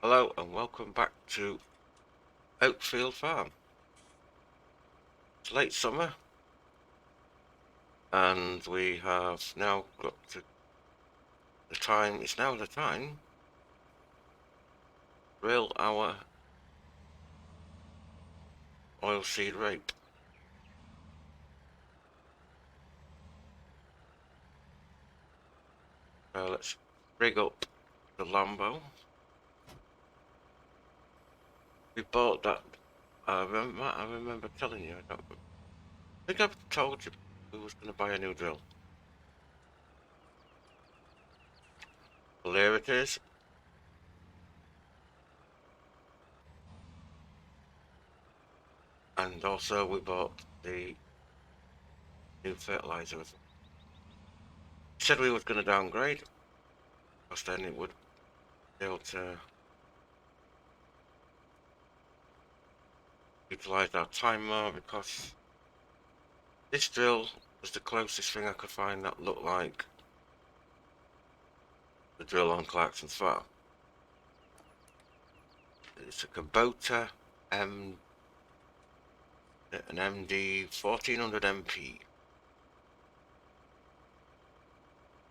Hello and welcome back to Oakfield Farm. It's late summer and we have now got to the time, it's now the time to drill our oilseed rape. So let's rig up the Lambo. We bought that, I remember telling you, I think I've told you we was going to buy a new drill. Well, there it is. And also we bought the new fertilizer. Said we was going to downgrade, because then it would be able to utilize our time more, because this drill was the closest thing I could find that looked like the drill on Clarkson's farm. It's a Kubota an MD 1400 MP.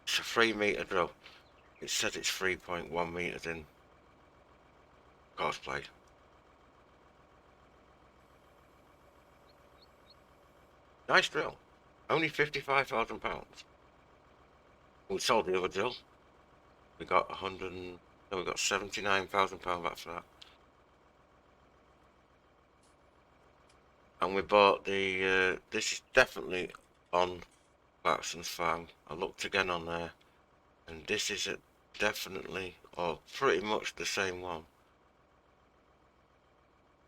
It's a 3 meter drill. It says it's 3.1 meters in cosplay. Nice drill. Only £55,000. We sold the other drill. We got we got £79,000 back for that. And we bought the, this is definitely on Clarkson's farm. I looked again on there, and this is definitely, or pretty much the same one.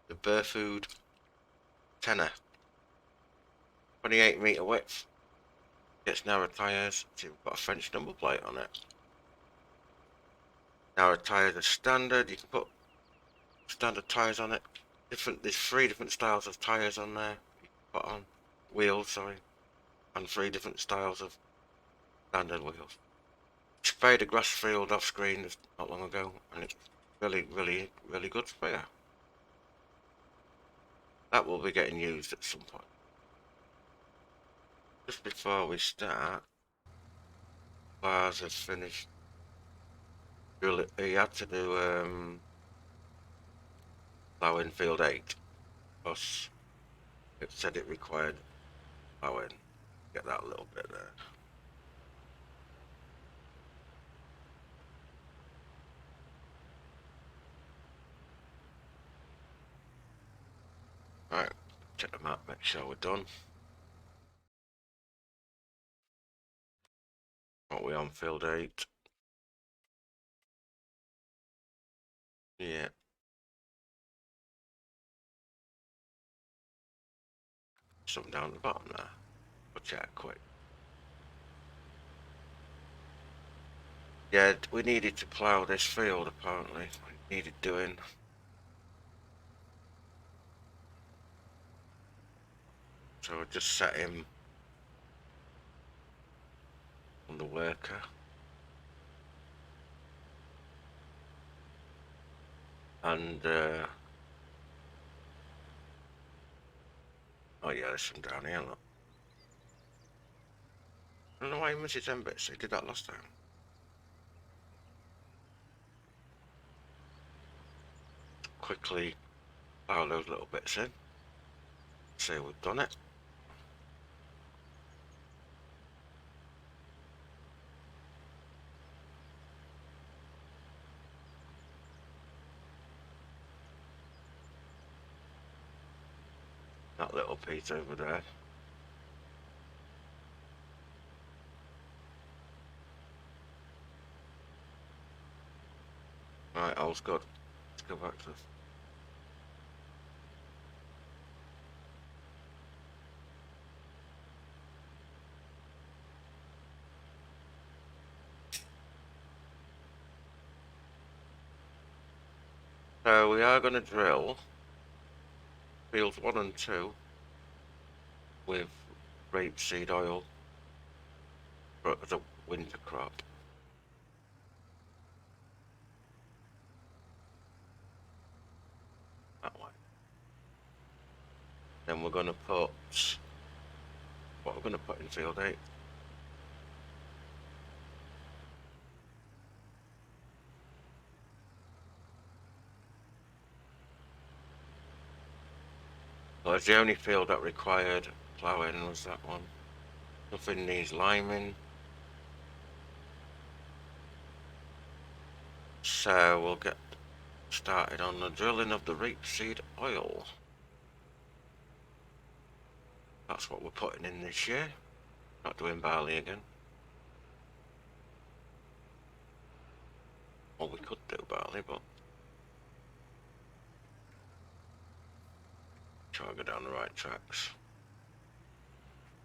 The Burfood Tenner, 28 meter width, gets narrow tyres. It's got a French number plate on it. Narrow tyres are standard. You can put standard tyres on it. There's 3 different styles of tyres on there. You can put on wheels, sorry, and 3 different styles of standard wheels. Sprayed a grass field off screen not long ago, and it's really good sprayer. That will be getting used at some point. Just before we start, Lars has finished. He had to do ploughing field 8, because it said it required ploughing. Get that little bit there. Right, check the map, make sure we're done. What are we on, field 8? Yeah. Something down the bottom there. We'll check quick. Yeah, we needed to plough this field, apparently. It needed doing. So I just set him on the worker. And, oh yeah, there's some down here, look. I don't know why he misses them bits. He did that last time. Quickly plough those little bits in. Say we've done it. That little piece over there. Right, all's good. Let's go back to this. So we are going to drill fields 1 and 2 with rapeseed oil for the winter crop. Then we're going to put, what we're going to put in field 8. Well, it's the only field that required ploughing was that one. Nothing needs liming. So we'll get started on the drilling of the rapeseed oil. That's what we're putting in this year. Not doing barley again. Well, we could do barley, but try to go down the right tracks.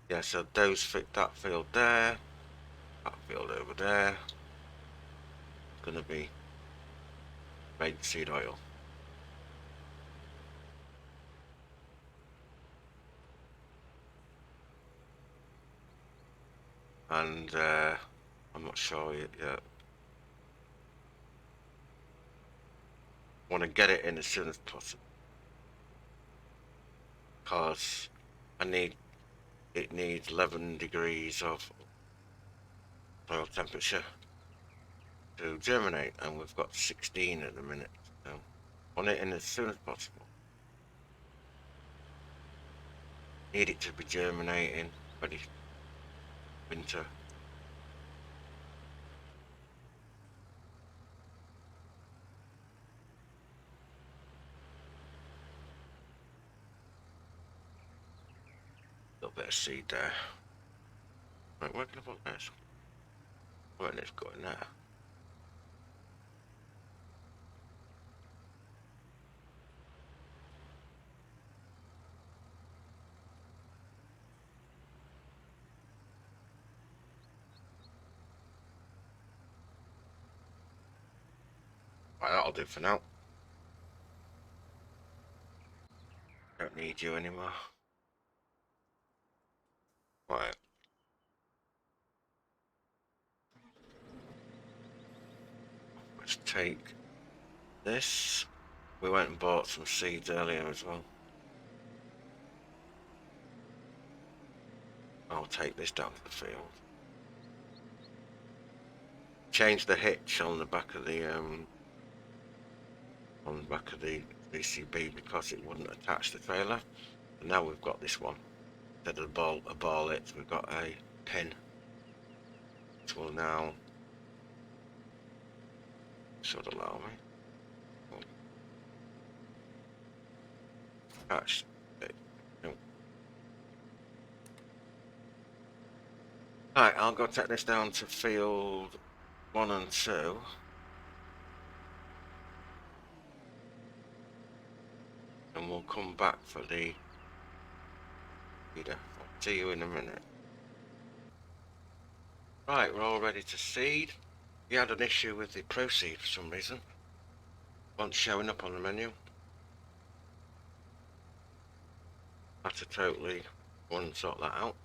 Yeah, so those fit that field there, that field over there. It's gonna be rapeseed oil. And I'm not sure yet. Want to get it in as soon as possible because it needs 11 degrees of soil temperature to germinate, and we've got 16 at the minute. So want it in as soon as possible. Need it to be germinating, ready for winter. Little bit of seed there. Right, where can I put this? Right, let's go in there. Right, that'll do for now. Don't need you anymore. Right. Let's take this. We went and bought some seeds earlier as well. I'll take this down to the field. Change the hitch on the back of the DCB because it wouldn't attach the trailer. And now we've got this one. Instead of a ball hitch, we've got a pin. Which will now should allow me. Attach it. Nope. Right, I'll go take this down to field 1 and 2. And we'll come back for the feeder. I'll see you in a minute. Right, we're all ready to seed. We had an issue with the proceed for some reason. Wasn't showing up on the menu. Had to totally unsort that out.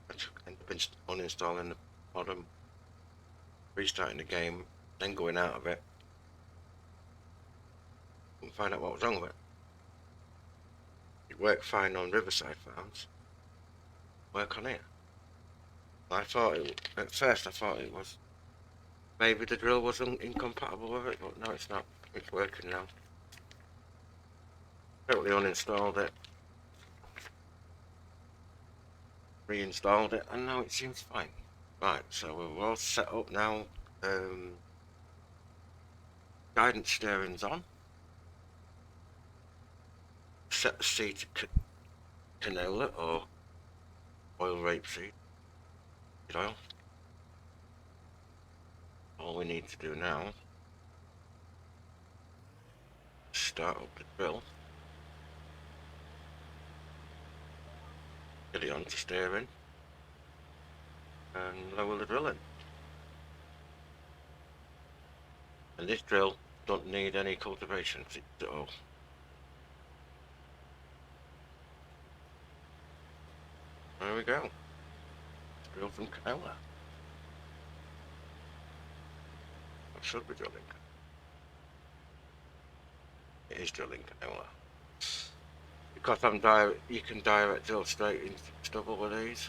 I ended up uninstalling the modem, restarting the game, then going out of it. Couldn't find out what was wrong with it. It worked fine on Riverside Farms. Work on it. At first I thought it was, maybe the drill was incompatible with it, but no, it's not. It's working now. Totally uninstalled it, reinstalled it, and now it seems fine. Right, so we're all set up now. Guidance steering's on. Set the seed to canola or oil rapeseed oil. All we need to do now is start up the drill, get it onto steering, and lower the drilling. And this drill don't need any cultivation at all. There we go. Drill from canola. I should be drilling. It is drilling canola. because you can direct drill straight into stubble with these.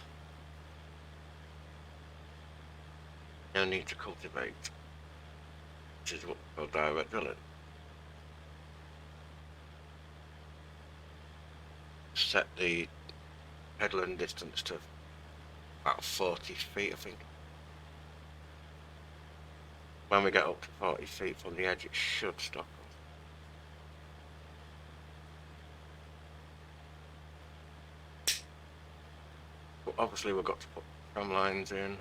No need to cultivate, which is what we call direct drilling. Set the headland distance to about 40 feet, I think. When we get up to 40 feet from the edge, it should stop us. But obviously we've got to put tram lines in,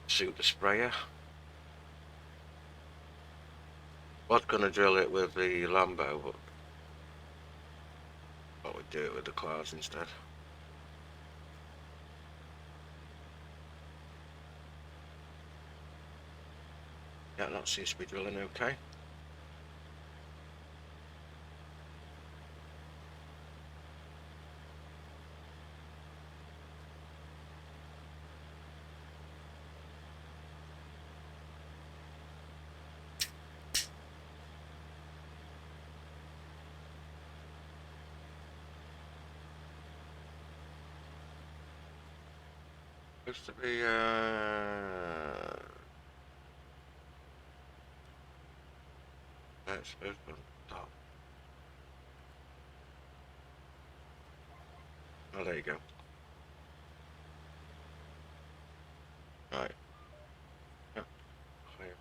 suit the sprayer. Was going to drill it with the Lambo, but I would do it with the clouds instead. Yeah, that seems to be drilling okay. Supposed to be that's supposed to be top. Oh, there you go. Right. Yeah. Clear.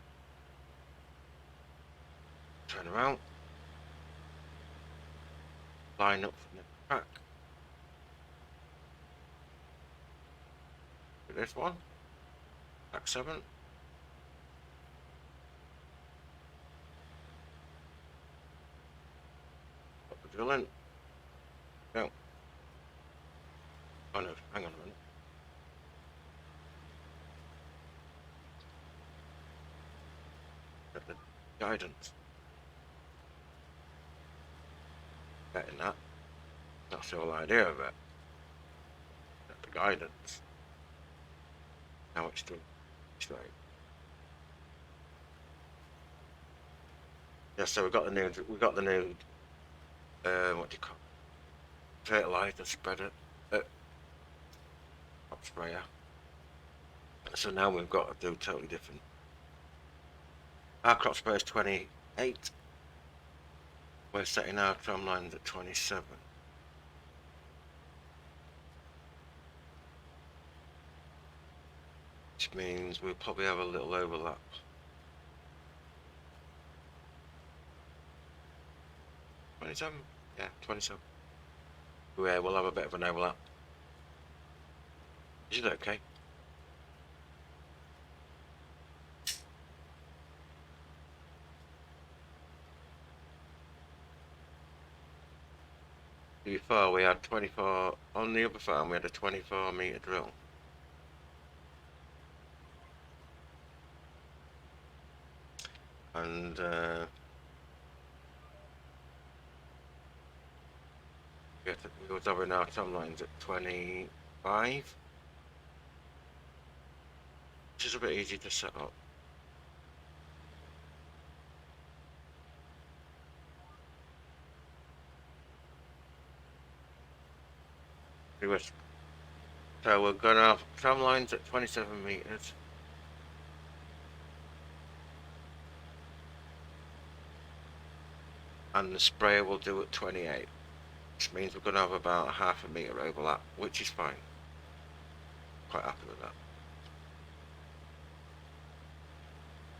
Turn around. Line up from the track. With this one. Track 7. Put the drill in. Go. Oh no, hang on a minute. Get the guidance. Getting that. That's the whole idea of it. Get the guidance. Now it's done. Straight. Yeah, so we got the new what do you call it? Fertilizer spreader, crop sprayer. So now we've got to do totally different. Our crop sprayer is 28. We're setting our tram lines at 27. Which means we'll probably have a little overlap. Yeah, 27. Yeah, we'll have a bit of an overlap. Is it okay? Before we had 24, on the other farm we had a 24-metre drill. And we was having our tram lines at 25, which is a bit easy to set up. So we're going to have tram lines at 27 metres. And the sprayer will do at 28. Which means we're going to have about a half a metre overlap, which is fine. Quite happy with that.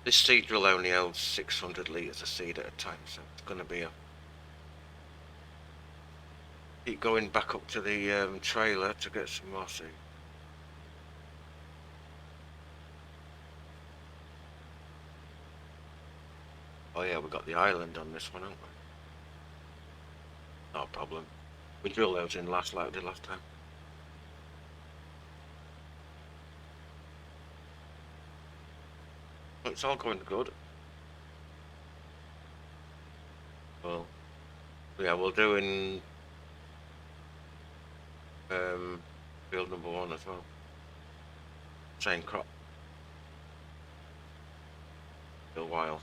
This seed drill only holds 600 litres of seed at a time, so it's going to be a... Keep going back up to the trailer to get some more seed. Oh yeah, we got the island on this one, haven't we? No problem. We drilled those in like we did last time. It's all going good. Well, yeah, we'll do in field number 1 as well. Same crop. A while.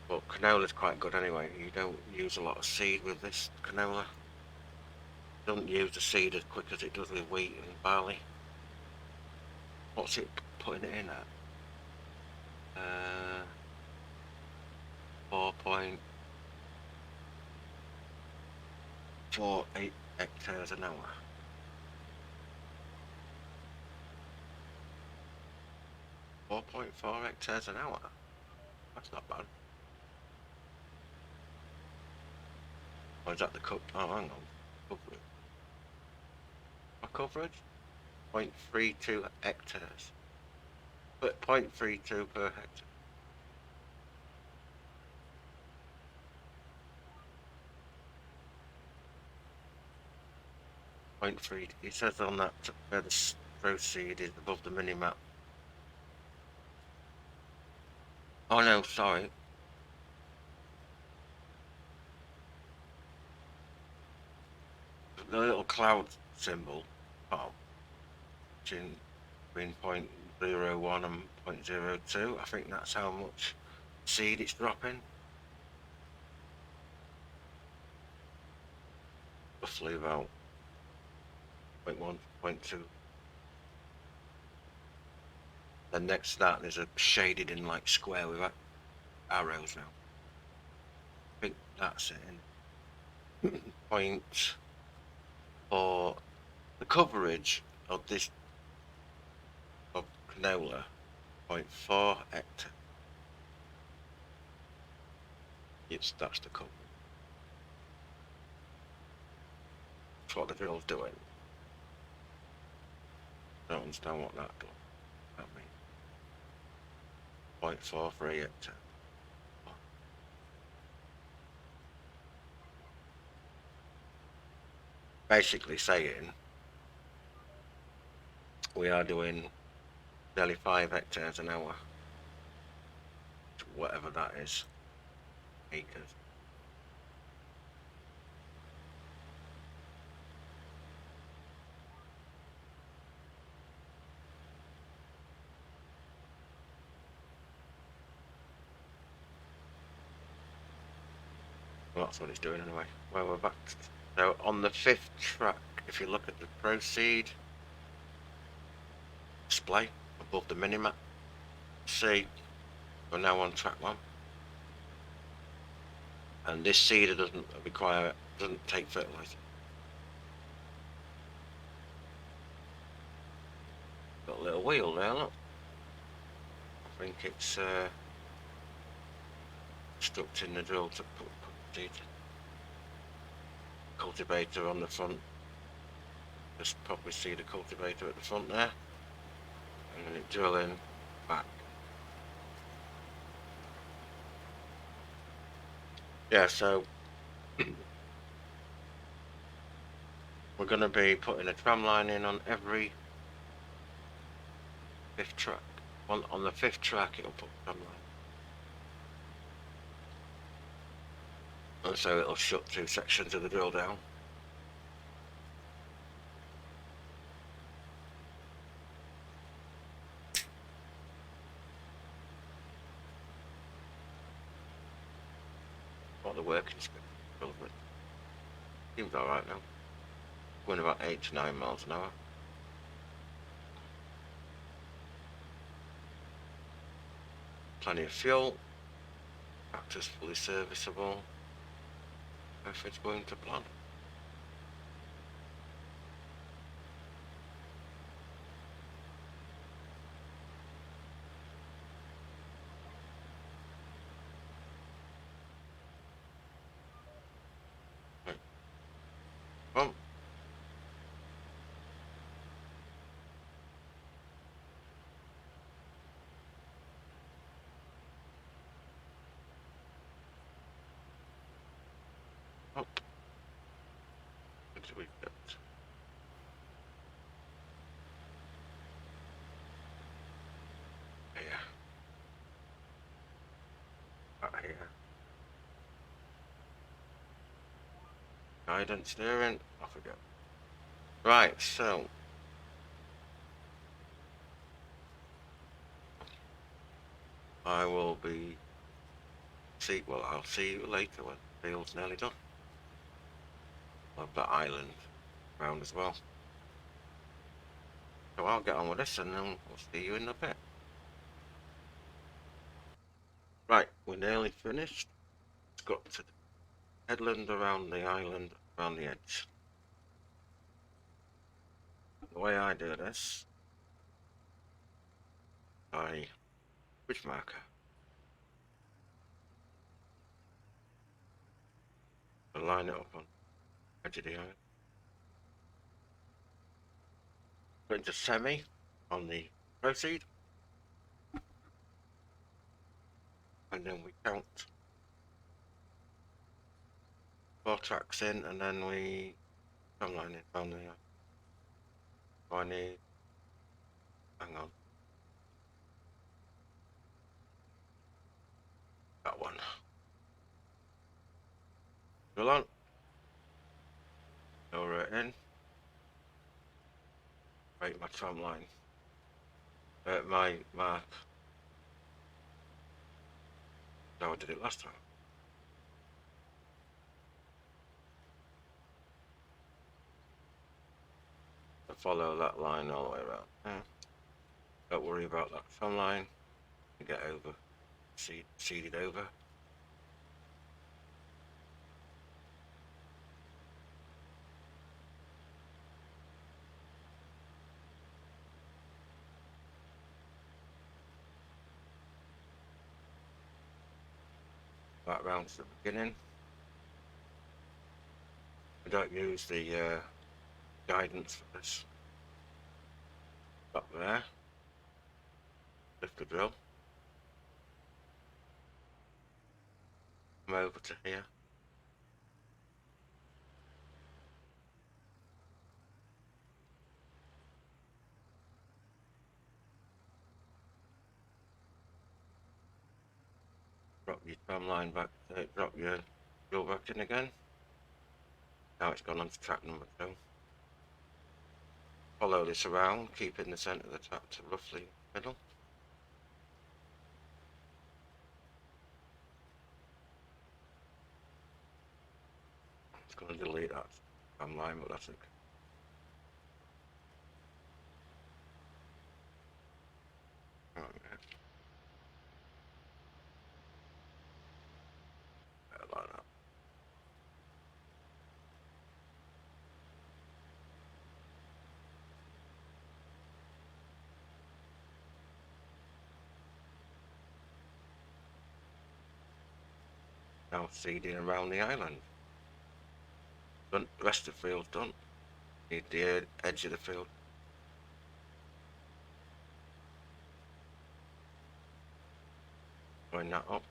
But canola's quite good anyway. You don't use a lot of seed with this canola. Doesn't use the seed as quick as it does with wheat and barley. What's it putting it in at? 4.48 hectares an hour. 4.4 hectares an hour. That's not bad. Or is that the cup? Oh, hang on. Coverage. My coverage? 0.32 hectares. But 0.32 per hectare. 0.3. It says on that where the proceed is above the mini map. Oh no, sorry. The little cloud symbol, oh, between 0.01 and 0.02. I think that's how much seed it's dropping. Roughly about 0.1, 0.2. Then next to that there's a shaded in like square with arrows now. I think that's it. Point for the coverage of this of canola, 0.4 hectare. That's the coverage. That's what the drill's doing. I don't understand what that does. That means 0.43 hectare. Basically saying we are doing nearly 5 hectares an hour, whatever that is, acres. Well, that's what it's doing anyway. Well, we're back. So on the 5th track, if you look at the proceed display above the minimap, see we're now on track 1. And this seeder doesn't take fertilizer. Got a little wheel there, look. I think it's instructing the drill to put seed. Cultivator on the front. Just probably see the cultivator at the front there. And then it drilling back. Yeah, so we're going to be putting a tram line in on every 5th track. On the 5th track it'll put a tram line. And so it'll shut 2 sections of the drill down. What the working schedule with. Seems alright now. Going about 8 to 9 miles an hour. Plenty of fuel. Tractor's fully serviceable. If it's going to plan. Right. Well, up. What do we get? Here. Here. Guidance steering. Off we go. Right, so I will be I'll see you later when the field's nearly done. I've got island round as well. So I'll get on with this and then we'll see you in a bit. Right, we're nearly finished. It's got to the headland around the island, around the edge. The way I do this, I bridge marker. I line it up on the edge of the island. Put into semi on the proceed. And then we count 4 tracks in and then we come line it on the I need, hang on, that one. Go on, lower it in, break my tram line, my mark. No, I did it last time. I follow that line all the way around. Yeah. Don't worry about that tram line. You get over, seeded over. Back round to the beginning. I don't use the guidance for this. Up there. Lift the drill. Come over to here. Drop your tram line back, drop your drill back in again. Now it's gone on to track number 2. Follow this around, keeping the centre of the track to roughly middle. It's going to delete that tram line, but that's okay. Like that. Now seeding around the island. Done. The rest of the field's done. Need the edge of the field. Join that up.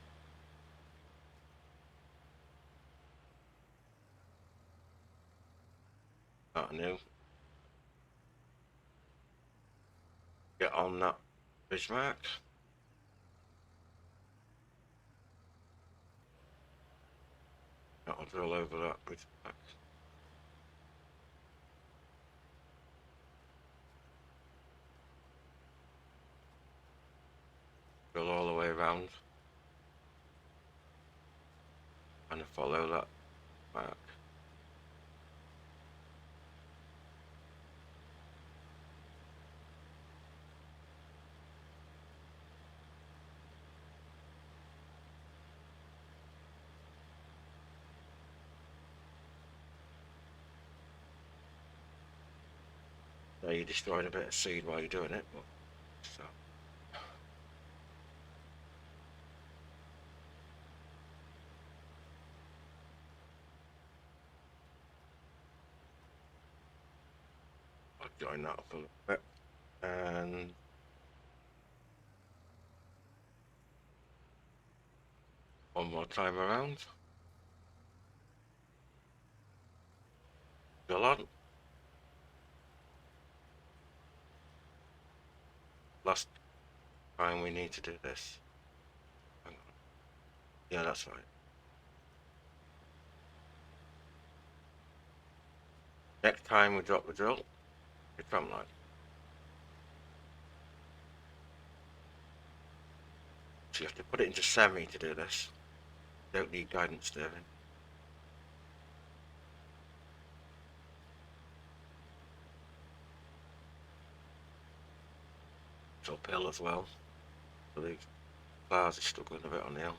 Start anew. Get on that bridge mark. That'll drill over that bridge mark. Drill all the way around. And follow that mark. Now you destroyed a bit of seed while you're doing it, but so. I'll join that up a little bit and one more time around. Go on. Last time we need to do this. Hang on. Yeah, that's right. Next time we drop the drill, it's tram line. So you have to put it into semi to do this. Don't need guidance steering. It's uphill as well, so these cars are struggling a bit on the hill.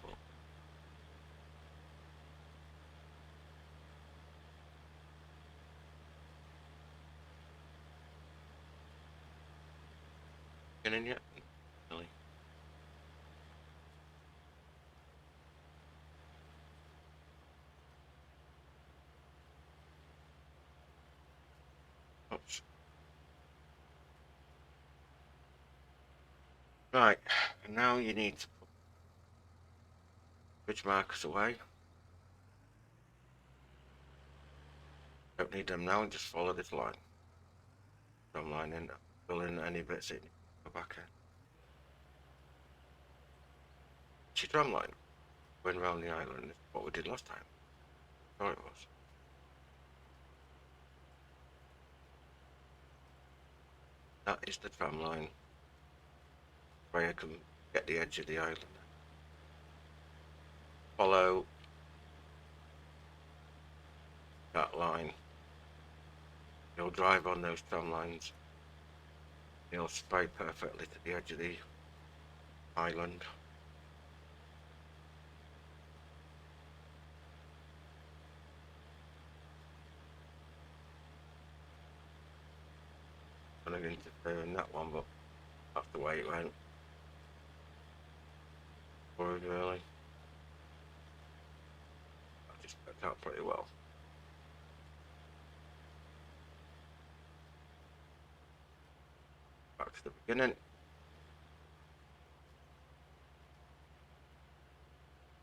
In yet? Really? Oops. Right, and now you need to put bridge markers away. Don't need them now, and just follow this line. Drum line in, fill in any bits that you need to go back in. It's your drum line. Going around the island, what we did last time. Sure it was. That is the tram line where you can get the edge of the island. Follow that line. You'll drive on those tram lines. You'll spray perfectly to the edge of the island. I'm going to interfere in that one, but that's the way it went. Worried really. That just worked out pretty well. Back to the beginning.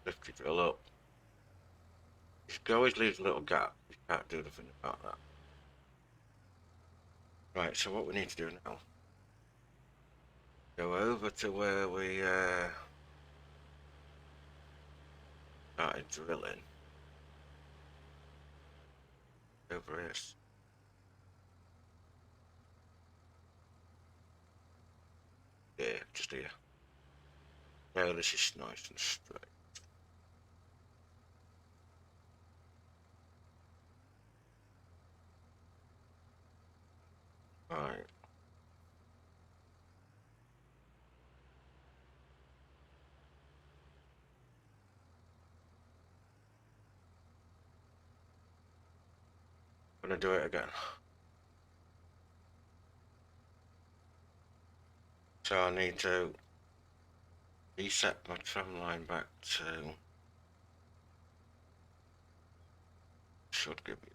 Lift your drill up. You can always leave a little gap. You can't do anything about that. Right, so what we need to do now, go over to where we started drilling. Over here. Yeah, just here. Now this is nice and straight. Right. I'm gonna do it again. So I need to reset my tram line back to, should give me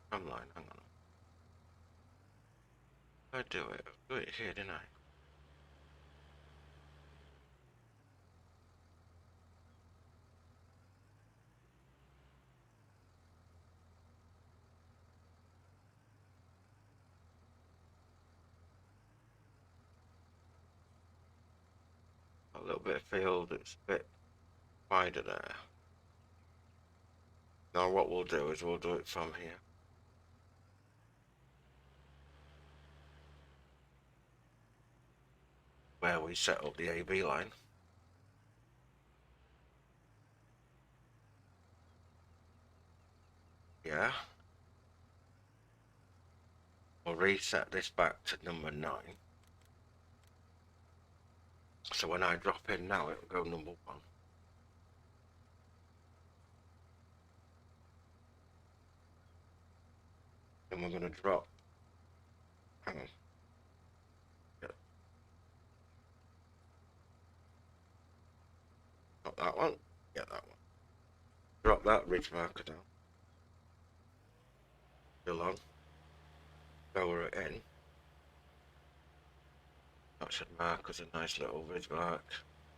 tram line, hang on. I do it here, didn't I? A little bit of field, it's a bit wider there. Now what we'll do is we'll do it from here. Where we set up the AB line. Yeah. We'll reset this back to number 9. So when I drop in now, it'll go number 1. And we're going to drop. Hang on. Yeah. Not that one. Yeah, that one. Drop that ridge marker down. Still on. Lower it in. That should mark as a nice little ridge mark.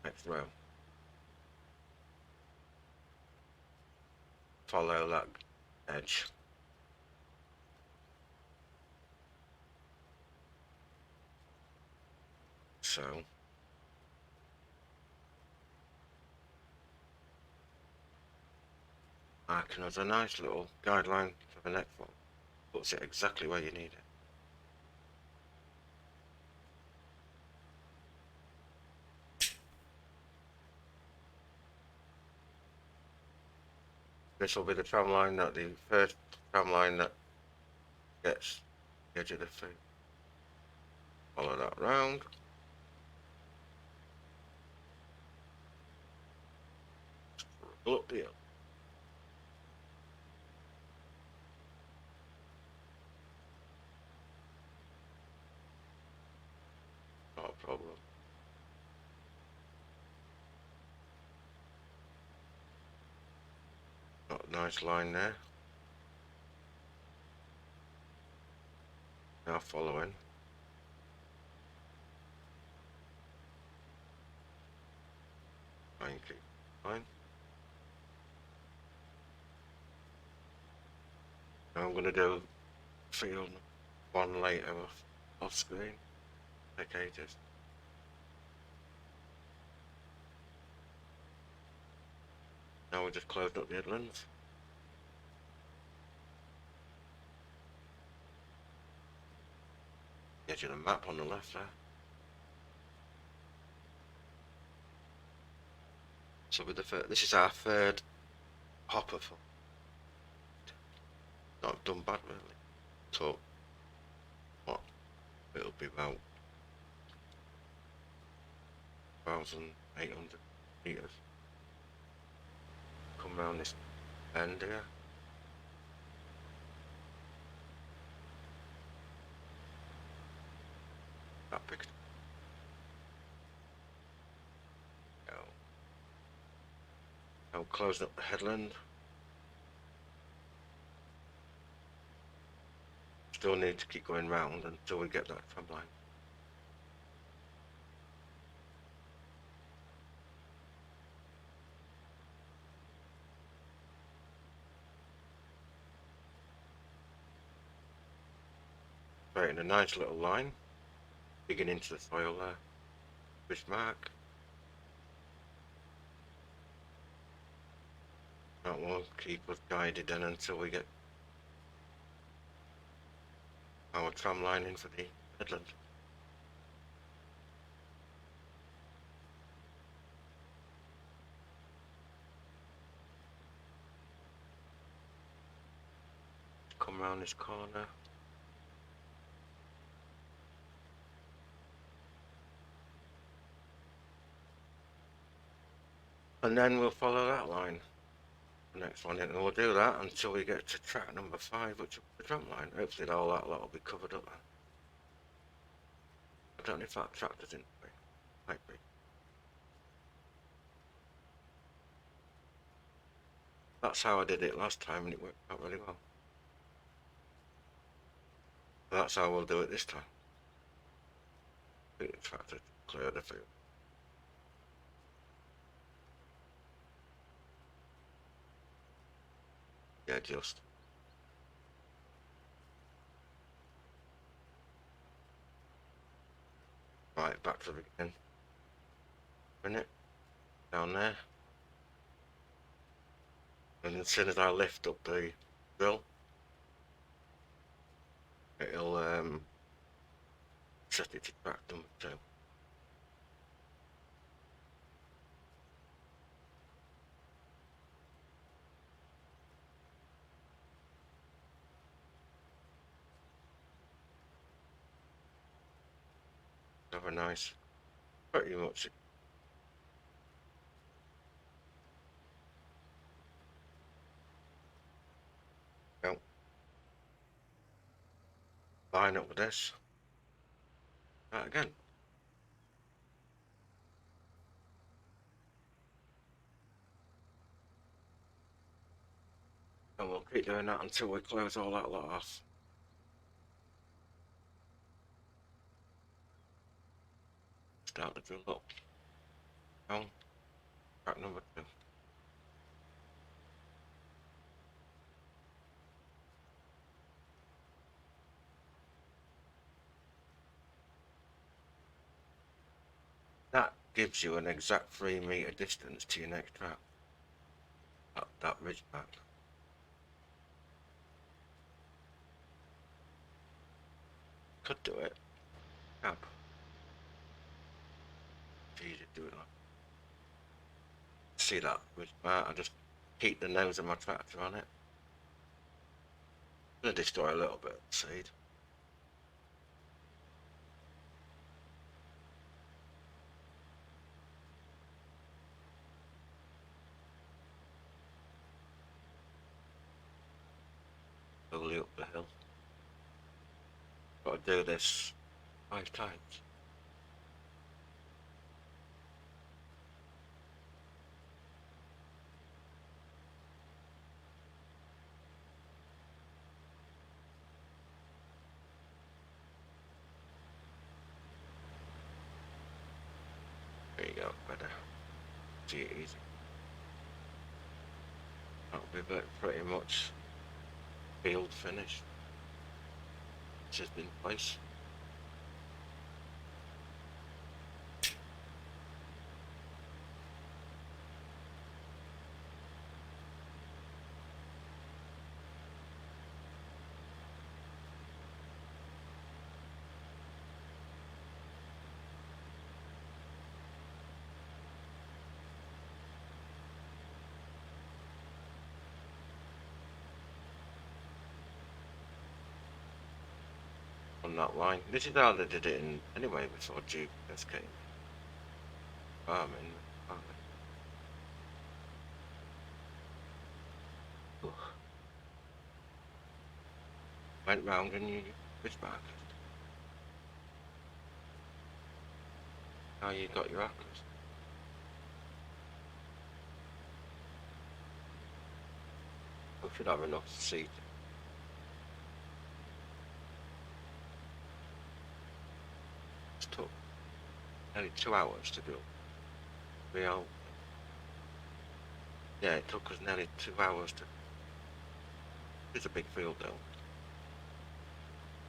Next row. Follow that edge. So marking as a nice little guideline for the next one. Puts it exactly where you need it. this will be the tram line, that the first tram line that gets the edge of the field. Follow that round. Up the hill. Not a problem. Got a nice line there. Now following. Try and keep line. Now I'm going to do field one later off screen. Take ages. Now we're just closing up the headlands. Edge of the map on the left there. So with this is our third hopper for. Not done bad really. So what? It'll be about 1,800 meters. Come round this bend here. That big. Now closing up the headland. Still need to keep going round until we get that tram line. Creating a nice little line, digging into the soil there, fish mark. That will keep us guided then until we get our tram line in for the headland. Come round this corner. And then we'll follow that line. The next one in, and we'll do that until we get to track number 5, which is the tram line. Hopefully all that lot will be covered up. I don't know if that tractor's in the way. Might be. That's how I did it last time and it worked out really well. But that's how we'll do it this time. The tractor to clear the field. Yeah, just. Right, back to the beginning. Minute. Down there. And as soon as I lift up the drill, it'll set it to track number 2. Have a nice, pretty much. Well, line up with this. That again. And we'll keep doing that until we close all that lot off. Start the drill up. Down. Track number 2. That gives you an exact 3 meter distance to your next track. That ridge back. Could do it. Cab. It's easy to do it like. See that ridge back? I just keep the nose of my tractor on it. I'm gonna destroy a little bit of seed. Slowly up the hill. Got to do this 5 times. There you go, better. See it easy. That'll be pretty much field finished. It's just in place. On that line. This is how they did it in anyway before GPS came. Farming. Went round and you fish market. Now you got your apples. We should have enough seed. It took nearly 2 hours to do. Yeah, it took us nearly 2 hours to. It's a big field though.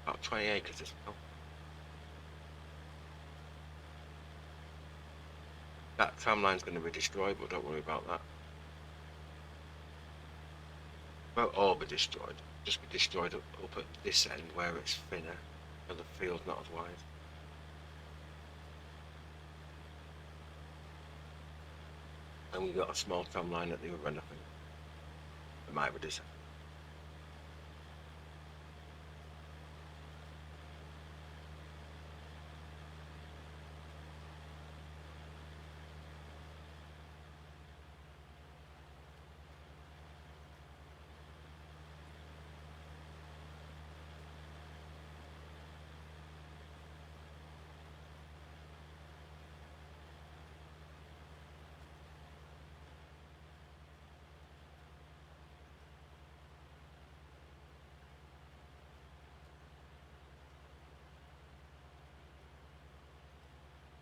About 20 acres as well. That tramline's going to be destroyed, but don't worry about that. Won't all be destroyed. Just be destroyed up at this end where it's thinner, and the field's not as wide. And we've got a small tramline at the other end, I think. It might be this end.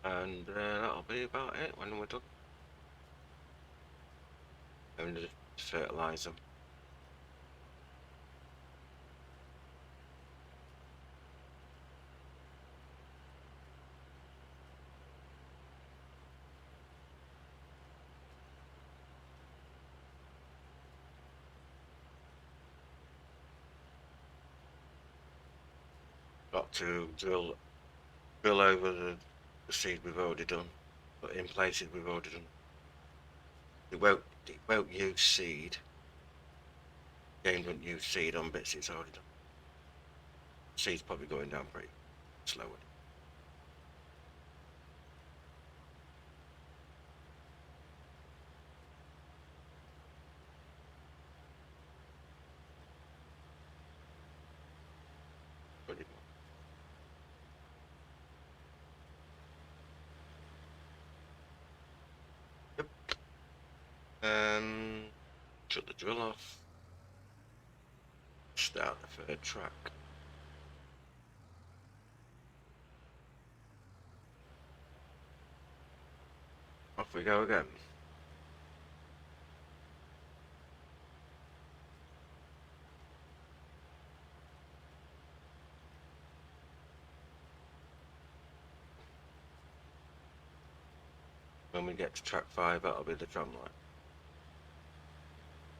And that'll be about it when we're done. And just fertilise them. Got to drill over the seed we've already done, but in places we've already done. It won't use seed. Game doesn't use seed on bits it's already done. Seed's probably going down pretty slowly. Pretty much. Yep. Shut the drill off. Start the third track. Off we go again. When we get to track 5, that'll be the drum line.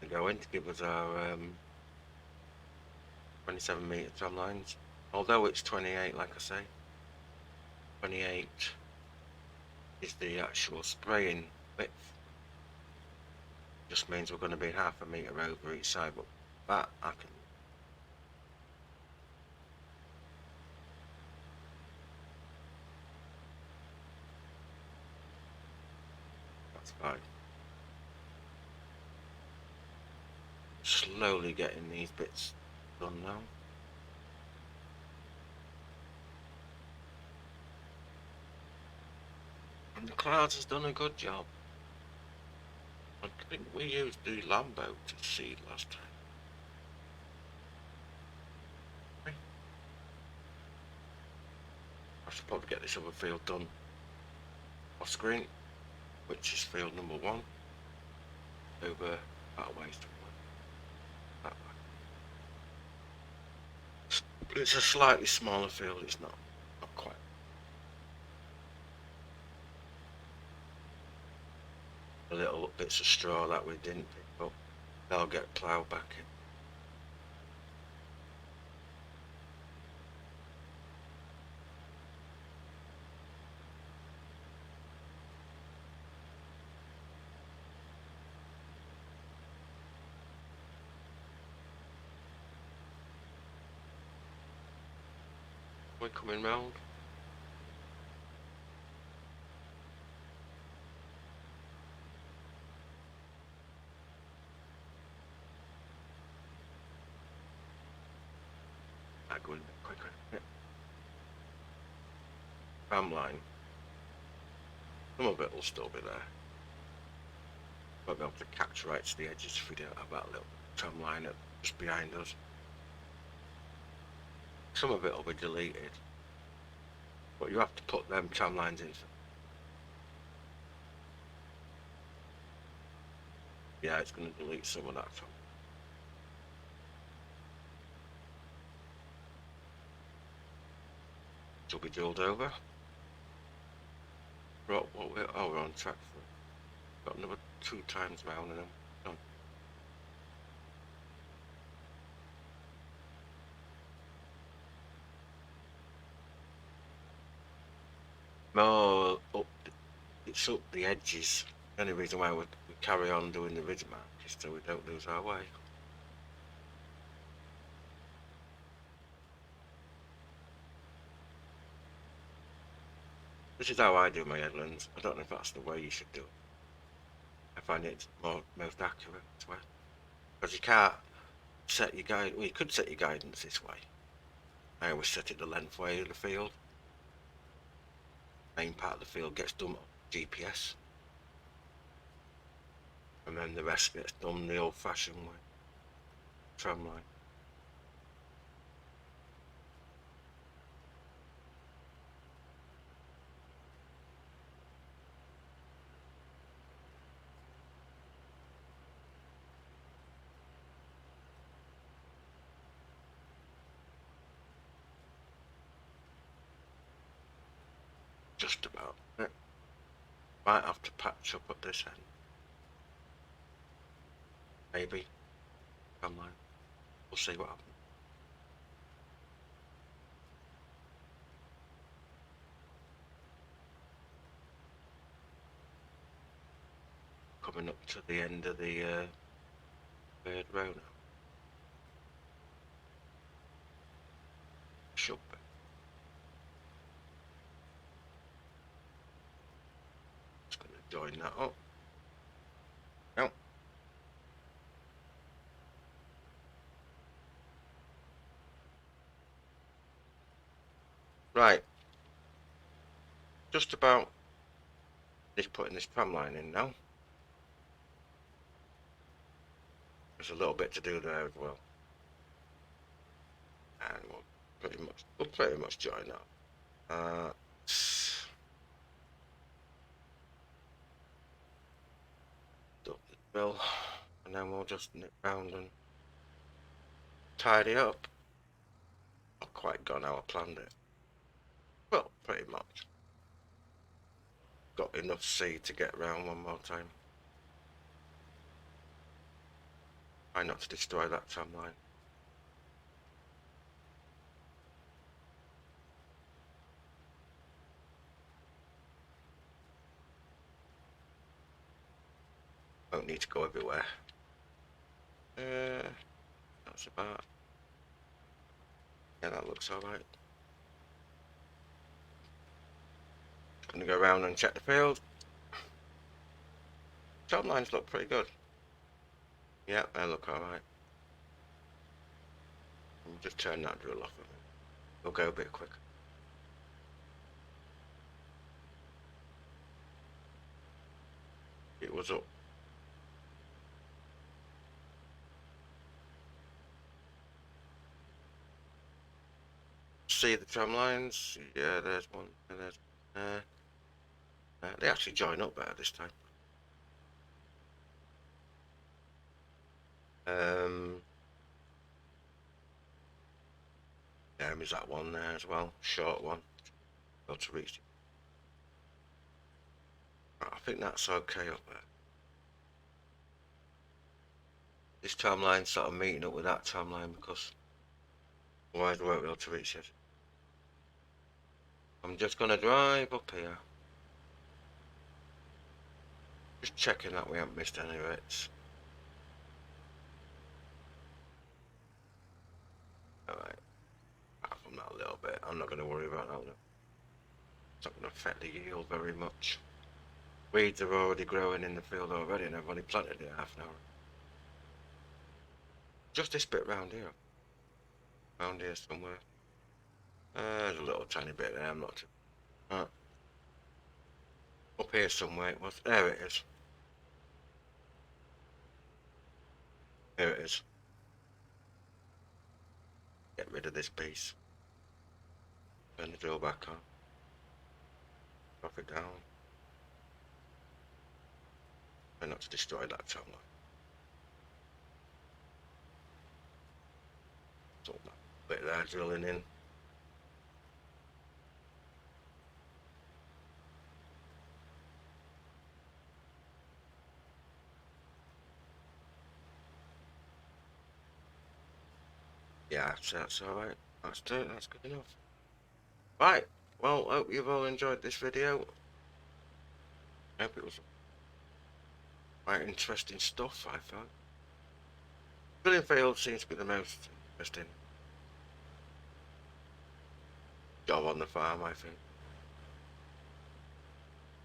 We go in to give us our 27 metre drum lines. Although it's 28, like I say, 28 is the actual spraying width. Just means we're going to be half a metre over each side, but that I can. That's fine. Slowly getting these bits done now. And the clouds has done a good job. I think we used the Lambo to seed last time. I should probably get this other field done off screen, which is field number 1 over that way. That way. It's a slightly smaller field, it's not quite. The little bits of straw that we didn't pick up, they'll get ploughed back in. We're coming round. I go in a bit quicker. Yeah. Tram line. Some of it will still be there. Won't be able to catch right to the edges if we don't have that little tram line just behind us. Some of it will be deleted, but you have to put them tram lines in. Yeah, it's going to delete some of that tram. It'll be drilled over. Right, we're on track for it. Got another 2 times round and then done. No, it's up the edges. The only reason why we carry on doing the ridge mark is so we don't lose our way. This is how I do my headlands. I don't know if that's the way you should do it. I find it most accurate this way. Because you can't set your guide. Well, you could set your guidance this way. I always set it the length way of the field. Main part of the field gets done on GPS. And then the rest gets done the old-fashioned way. Tram line. Just about. Yeah. Might have to patch up at this end. Maybe. Tram line. We'll see what happens. Coming up to the end of the 3rd row now. Should be. Just going to join that up. No. Right. Just about putting this tram line in now. There's a little bit to do there as well. And we'll pretty much join that. Dump the drill, and then we'll just nip round and tidy up. Not quite gone how I planned it. Well, pretty much. Got enough seed to get round one more time. Try not to destroy that tram line. Don't need to go everywhere. That's about. Yeah, that looks alright. Gonna go around and check the field. Tram lines look pretty good. Yeah, they look alright. Just turn that drill off. We'll go a bit quicker. It was up. See the tram lines? Yeah, there's one, and there's they actually join up better this time. There's that one there as well, short one. Got to reach. I think that's okay up there. This tram line's sort of meeting up with that tram line because otherwise we won't be able to reach it. I'm just gonna drive up here. Just checking that we haven't missed any bits. Alright. Apart from that a little bit, I'm not going to worry about that. It's not going to affect the yield very much. Weeds are already growing in the field already and I've only planted it half an hour. Just this bit round here. Round here somewhere. There's a little tiny bit there, I'm not too... Up here somewhere it was. There it is. Here it is. Get rid of this piece. Turn the drill back on. Drop it down. Try not to destroy that tram line. So that bit there drilling in. Yeah, that's alright. That's good enough. Right, well, hope you've all enjoyed this video. Hope it was quite interesting stuff, I thought. Filling field seems to be the most interesting job on the farm, I think.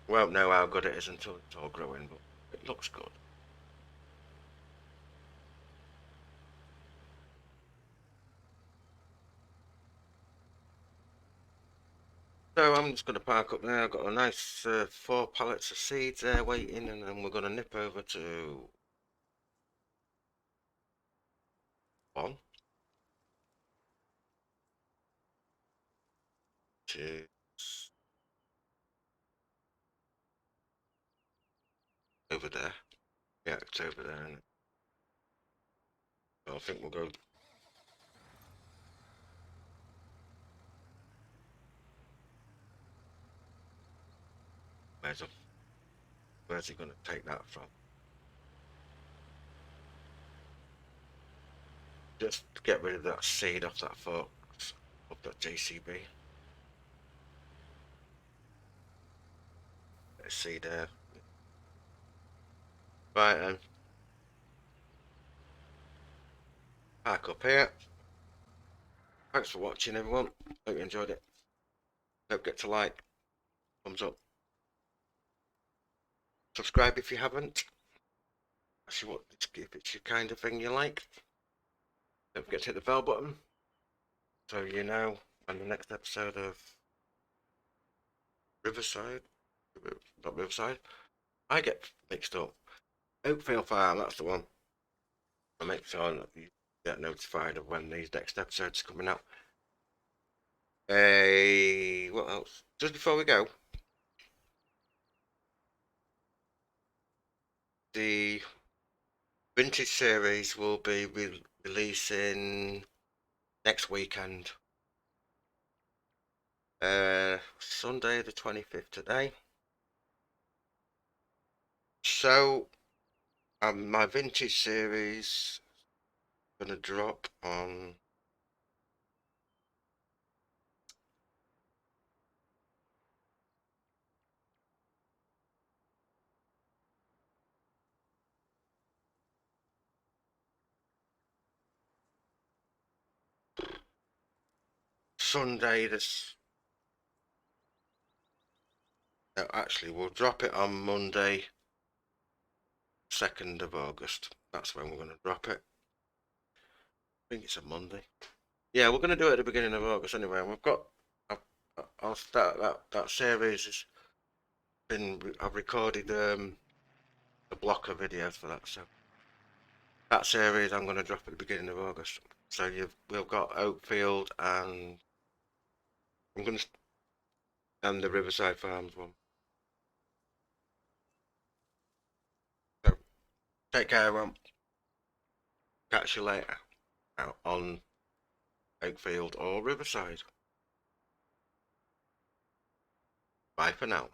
We won't know how good it is until it's all growing, but it looks good. So I'm just going to park up there. I've got a nice 4 pallets of seeds there waiting, and then we're going to nip over to 1, 2, over there. Yeah, it's over there, and I think we'll go. Where's he going to take that from? Just get rid of that seed off that forks, off that JCB. Let's see there. Right then. Back up here. Thanks for watching, everyone. Hope you enjoyed it. Don't forget to like, thumbs up, subscribe if you haven't. Actually, if it's your kind of thing you like. Don't forget to hit the bell button so you know when the next episode of Riverside, not Riverside, I get mixed up. OAKFIELD Farm, that's the one. I'll make sure that you get notified of when these next episodes are coming out. What else? Just before we go, the vintage series will be releasing next weekend. Sunday the 25th today. So, my vintage series gonna drop on Sunday this. No, actually, we'll drop it on Monday, 2nd of August. That's when we're going to drop it. I think it's a Monday. Yeah, we're going to do it at the beginning of August anyway. And we've got. I'll start that series. Has been. I've recorded a block of videos for that. So that series I'm going to drop at the beginning of August. So we've got Oakfield and I'm going to and the Riverside Farms one. So take care, everyone. Catch you later out on Oakfield or Riverside. Bye for now.